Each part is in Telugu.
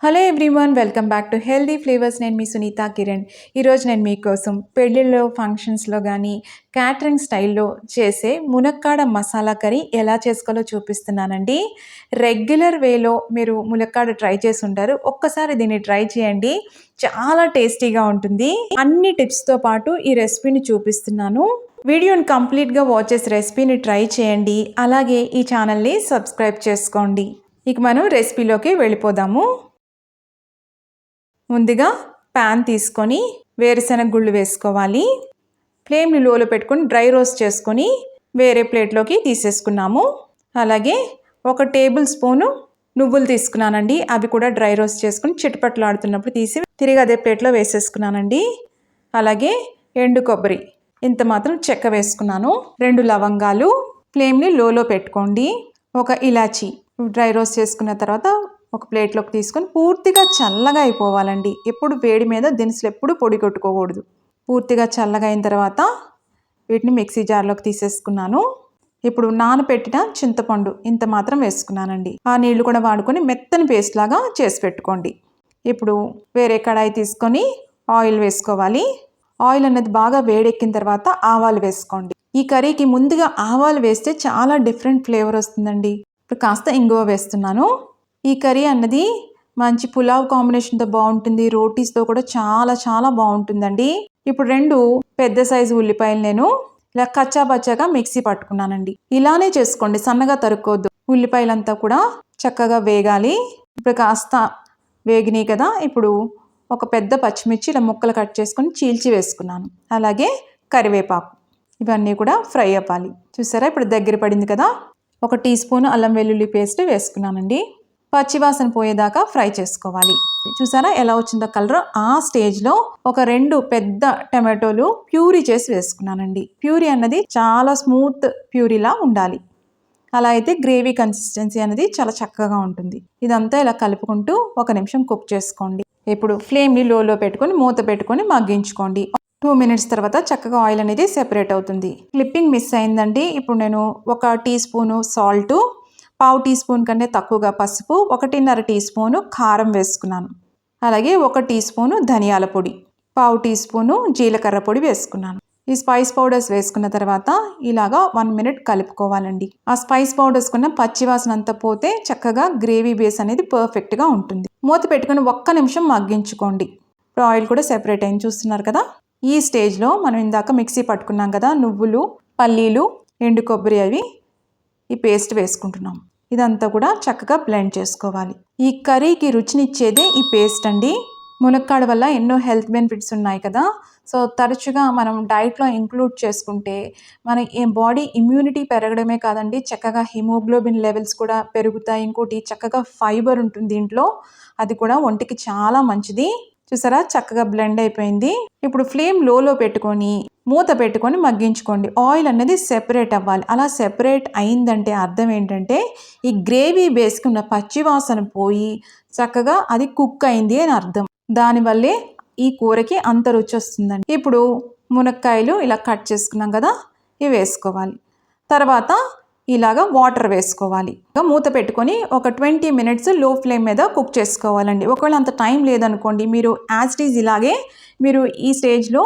Hello everyone, welcome back to healthy flavours. నేను మీ సునీత కిరణ్. ఈరోజు నేను మీకోసం పెళ్ళిళ్ళలో, ఫంక్షన్స్లో కానీ క్యాటరింగ్ స్టైల్లో చేసే మునక్కాడ మసాలా కర్రీ ఎలా చేసుకోవాలో చూపిస్తున్నానండి. రెగ్యులర్ వేలో మీరు మునక్కాడ ట్రై చేసి ఉంటారు. ఒక్కసారి దీన్ని ట్రై చేయండి, చాలా టేస్టీగా ఉంటుంది. అన్ని టిప్స్తో పాటు ఈ రెసిపీని చూపిస్తున్నాను. వీడియోని కంప్లీట్గా వాచ్ చేసి రెసిపీని ట్రై చేయండి. అలాగే ఈ ఛానల్ని సబ్స్క్రైబ్ చేసుకోండి. ఇక మనం రెసిపీలోకి వెళ్ళిపోదాము. ముందుగా ప్యాన్ తీసుకొని వేరుశనగ గుళ్ళు వేసుకోవాలి. ఫ్లేమ్ని లోలో పెట్టుకొని డ్రై రోస్ట్ చేసుకొని వేరే ప్లేట్లోకి తీసేసుకున్నాము. అలాగే 1 టేబుల్ స్పూను నువ్వులు తీసుకున్నానండి. అవి కూడా డ్రై రోస్ట్ చేసుకుని చిటపట్లాడుతున్నప్పుడు తీసి తిరిగి అదే ప్లేట్లో వేసేసుకున్నానండి. అలాగే ఎండు కొబ్బరి ఇంత మాత్రం చెక్క వేసుకున్నాను. 2 లవంగాలు. ఫ్లేమ్ని లోలో పెట్టుకోండి. 1 ఇలాచి డ్రై రోస్ట్ చేసుకున్న తర్వాత ఒక ప్లేట్లోకి తీసుకొని పూర్తిగా చల్లగా అయిపోవాలండి. ఎప్పుడు వేడి మీద దినుసులు ఎప్పుడు పొడి కొట్టుకోకూడదు. పూర్తిగా చల్లగా అయిన తర్వాత వీటిని మిక్సీ జార్లోకి తీసేసుకున్నాను. ఇప్పుడు నానబెట్టిన చింతపండు ఇంత మాత్రం వేసుకున్నానండి. ఆ నీళ్లు కూడా వాడుకొని మెత్తని పేస్ట్ లాగా చేసి పెట్టుకోండి. ఇప్పుడు వేరే కడాయి తీసుకొని ఆయిల్ వేసుకోవాలి. ఆయిల్ అనేది బాగా వేడెక్కిన తర్వాత ఆవాలు వేసుకోండి. ఈ కర్రీకి ముందుగా ఆవాలు వేస్తే చాలా డిఫరెంట్ ఫ్లేవర్ వస్తుందండి. ఇప్పుడు కాస్త ఇంగువ వేస్తున్నాను. ఈ కర్రీ అన్నది మంచి పులావ్ కాంబినేషన్తో బాగుంటుంది. రోటీస్తో కూడా చాలా చాలా బాగుంటుందండి. ఇప్పుడు 2 పెద్ద సైజు ఉల్లిపాయలు నేను ఇలా కచ్చా పచ్చాగా మిక్సీ పట్టుకున్నానండి. ఇలానే చేసుకోండి, సన్నగా తరుక్కోవద్దు. ఉల్లిపాయలంతా కూడా చక్కగా వేగాలి. ఇప్పుడు కాస్త వేగినాయి కదా, ఇప్పుడు ఒక పెద్ద పచ్చిమిర్చి ఇలా ముక్కలు కట్ చేసుకొని చీల్చి వేసుకున్నాను. అలాగే కరివేపాకు, ఇవన్నీ కూడా ఫ్రై అవ్వాలి. చూసారా, ఇప్పుడు దగ్గర పడింది కదా. 1 టీ స్పూన్ అల్లం వెల్లుల్లి పేస్ట్ వేసుకున్నానండి. పచ్చివాసన పోయేదాకా ఫ్రై చేసుకోవాలి. చూసారా ఎలా వచ్చిందో కలర్. ఆ స్టేజ్లో ఒక 2 పెద్ద టమాటోలు ప్యూరీ చేసి వేసుకున్నానండి. ప్యూరీ అన్నది చాలా స్మూత్ ప్యూరీలా ఉండాలి. అలా అయితే గ్రేవీ కన్సిస్టెన్సీ అనేది చాలా చక్కగా ఉంటుంది. ఇదంతా ఇలా కలుపుకుంటూ 1 నిమిషం కుక్ చేసుకోండి. ఇప్పుడు ఫ్లేమ్ని లోలో పెట్టుకొని మూత పెట్టుకొని మగ్గించుకోండి. 2 మినిట్స్ తర్వాత చక్కగా ఆయిల్ అనేది సెపరేట్ అవుతుంది. క్లిప్పింగ్ మిస్ అయిందండి. ఇప్పుడు నేను 1 teaspoon salt, 1/2 teaspoon కంటే తక్కువగా పసుపు, 1.5 టీ స్పూను కారం వేసుకున్నాను. అలాగే 1 టీ స్పూను ధనియాల పొడి, 1/2 టీ స్పూను జీలకర్ర పొడి వేసుకున్నాను. ఈ స్పైస్ పౌడర్స్ వేసుకున్న తర్వాత ఇలాగా 1 మినిట్ కలుపుకోవాలండి. ఆ స్పైస్ పౌడర్స్ కున్న పచ్చివాసన అంతా పోతే చక్కగా గ్రేవీ బేస్ అనేది పర్ఫెక్ట్గా ఉంటుంది. మూత పెట్టుకుని 1 నిమిషం మగ్గించుకోండి. ఇప్పుడు ఆయిల్ కూడా సెపరేట్ అయింది, చూస్తున్నారు కదా. ఈ స్టేజ్లో మనం ఇందాక మిక్సీ పట్టుకున్నాం కదా, నువ్వులు, పల్లీలు, ఎండు కొబ్బరి, అవి ఈ పేస్ట్ వేసుకుంటున్నాం. ఇదంతా కూడా చక్కగా బ్లెండ్ చేసుకోవాలి. ఈ కర్రీకి రుచినిచ్చేదే ఈ పేస్ట్ అండి. మునక్కాడ వల్ల ఎన్నో హెల్త్ బెనిఫిట్స్ ఉన్నాయి కదా. సో తరచుగా మనం డైట్లో ఇంక్లూడ్ చేసుకుంటే మన బాడీ ఇమ్యూనిటీ పెరగడమే కాదండి, చక్కగా హిమోగ్లోబిన్ లెవెల్స్ కూడా పెరుగుతాయి. ఇంకోటి చక్కగా ఫైబర్ ఉంటుంది దీంట్లో, అది కూడా ఒంటికి చాలా మంచిది. చూసారా, చక్కగా బ్లెండ్ అయిపోయింది. ఇప్పుడు ఫ్లేమ్ లోలో పెట్టుకొని మూత పెట్టుకొని మగ్గించుకోండి. ఆయిల్ అనేది సెపరేట్ అవ్వాలి. అలా సెపరేట్ అయిందంటే అర్థం ఏంటంటే ఈ గ్రేవీ బేస్కి ఉన్న పచ్చివాసన పోయి చక్కగా అది కుక్ అయింది అని అర్థం. దానివల్లే ఈ కూరకి అంత రుచి వస్తుందండి. ఇప్పుడు మునక్కాయలు ఇలా కట్ చేసుకున్నాం కదా, ఇవి వేసుకోవాలి. తర్వాత ఇలాగా వాటర్ వేసుకోవాలి. మూత పెట్టుకొని ఒక 20 మినిట్స్ లో ఫ్లేమ్ మీద కుక్ చేసుకోవాలండి. ఒకవేళ అంత టైం లేదనుకోండి, మీరు యాజ్ ఇట్ ఈజ్ ఇలాగే మీరు ఈ స్టేజ్లో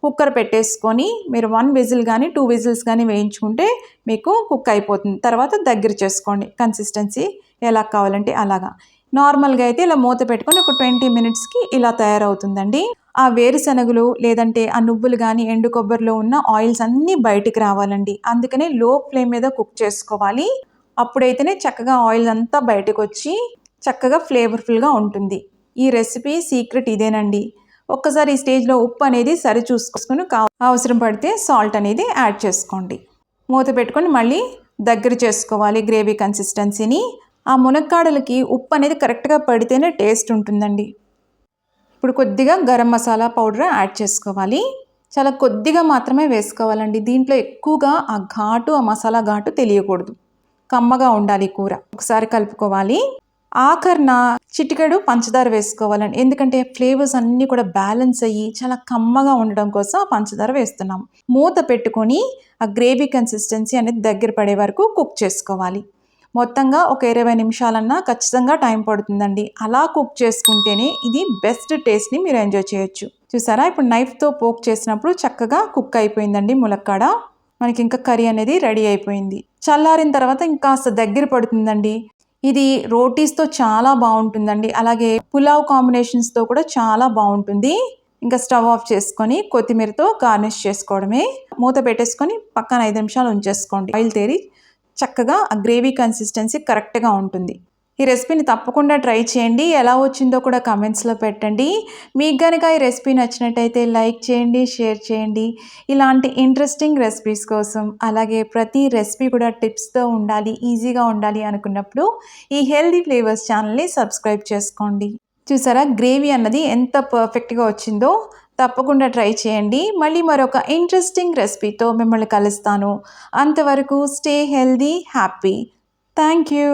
కుక్కర్ పెట్టేసుకొని మీరు 1 విజిల్ కానీ 2 విజిల్స్ కానీ వేయించుకుంటే మీకు కుక్ అయిపోతుంది. తర్వాత దగ్గర చేసుకోండి. కన్సిస్టెన్సీ ఎలా కావాలంటే అలాగా. నార్మల్గా అయితే ఇలా మూత పెట్టుకొని ఒక 20 మినిట్స్కి ఇలా తయారవుతుందండి. ఆ వేరుశనగలు లేదంటే ఆ నువ్వులు కానీ ఎండు కొబ్బరిలో ఉన్న ఆయిల్స్ అన్నీ బయటికి రావాలండి. అందుకనే లో ఫ్లేమ్ మీద కుక్ చేసుకోవాలి. అప్పుడైతేనే చక్కగా ఆయిల్ అంతా బయటకు వచ్చి చక్కగా ఫ్లేవర్ఫుల్గా ఉంటుంది. ఈ రెసిపీ సీక్రెట్ ఇదేనండి. ఒక్కసారి ఈ స్టేజ్లో ఉప్పు అనేది సరి చూసుకొని అవసరం పడితే సాల్ట్ అనేది యాడ్ చేసుకోండి. మూత పెట్టుకొని మళ్ళీ దగ్గర చేసుకోవాలి గ్రేవీ కన్సిస్టెన్సీని. ఆ మునక్కాడలకి ఉప్పు అనేది కరెక్ట్గా పడితేనే టేస్ట్ ఉంటుందండి. ఇప్పుడు కొద్దిగా గరం మసాలా పౌడర్ యాడ్ చేసుకోవాలి. చాలా కొద్దిగా మాత్రమే వేసుకోవాలండి. దీంట్లో ఎక్కువగా ఆ ఘాటు, ఆ మసాలా ఘాటు తెలియకూడదు. కమ్మగా ఉండాలి కూర. ఒకసారి కలుపుకోవాలి. ఆఖరిన చిటికెడు పంచదార వేసుకోవాలండి. ఎందుకంటే ఫ్లేవర్స్ అన్నీ కూడా బ్యాలెన్స్ అయ్యి చాలా కమ్మగా ఉండడం కోసం పంచదార వేస్తున్నాం. మూత పెట్టుకొని ఆ గ్రేవీ కన్సిస్టెన్సీ అనేది దగ్గర పడే వరకు కుక్ చేసుకోవాలి. మొత్తంగా ఒక 20 నిమిషాలన్నా ఖచ్చితంగా టైం పడుతుందండి. అలా కుక్ చేసుకుంటేనే ఇది బెస్ట్ టేస్ట్ని మీరు ఎంజాయ్ చేయొచ్చు. చూసారా, ఇప్పుడు నైఫ్తో పోక్ చేసినప్పుడు చక్కగా కుక్ అయిపోయిందండి ములక్కాడ. మనకి ఇంకా కర్రీ అనేది రెడీ అయిపోయింది. చల్లారిన తర్వాత ఇంకాస్త దగ్గర పడుతుందండి. ఇది రోటీస్తో చాలా బాగుంటుందండి. అలాగే పులావ్ కాంబినేషన్స్తో కూడా చాలా బాగుంటుంది. ఇంకా స్టవ్ ఆఫ్ చేసుకొని కొత్తిమీరతో గార్నిష్ చేసుకోవడమే. మూత పెట్టేసుకొని పక్కన 5 నిమిషాలు ఉంచేసుకోండి. ఆయిల్ తేరి చక్కగా ఆ గ్రేవీ కన్సిస్టెన్సీ కరెక్ట్గా ఉంటుంది. ఈ రెసిపీని తప్పకుండా ట్రై చేయండి. ఎలా వచ్చిందో కూడా కామెంట్స్లో పెట్టండి. మీకు కనుక ఈ రెసిపీ నచ్చినట్టయితే లైక్ చేయండి, షేర్ చేయండి. ఇలాంటి ఇంట్రెస్టింగ్ రెసిపీస్ కోసం, అలాగే ప్రతి రెసిపీ కూడా టిప్స్తో ఉండాలి, ఈజీగా ఉండాలి అనుకున్నప్పుడు ఈ హెల్దీ ఫ్లేవర్స్ ఛానల్ని సబ్స్క్రైబ్ చేసుకోండి. చూసారా, గ్రేవీ అన్నది ఎంత పర్ఫెక్ట్గా వచ్చిందో. తప్పకుండా ట్రై చేయండి. మళ్ళీ మరొక ఇంట్రెస్టింగ్ రెసిపీతో మిమ్మల్ని కలుస్తాను. అంతవరకు stay healthy, happy. Thank you.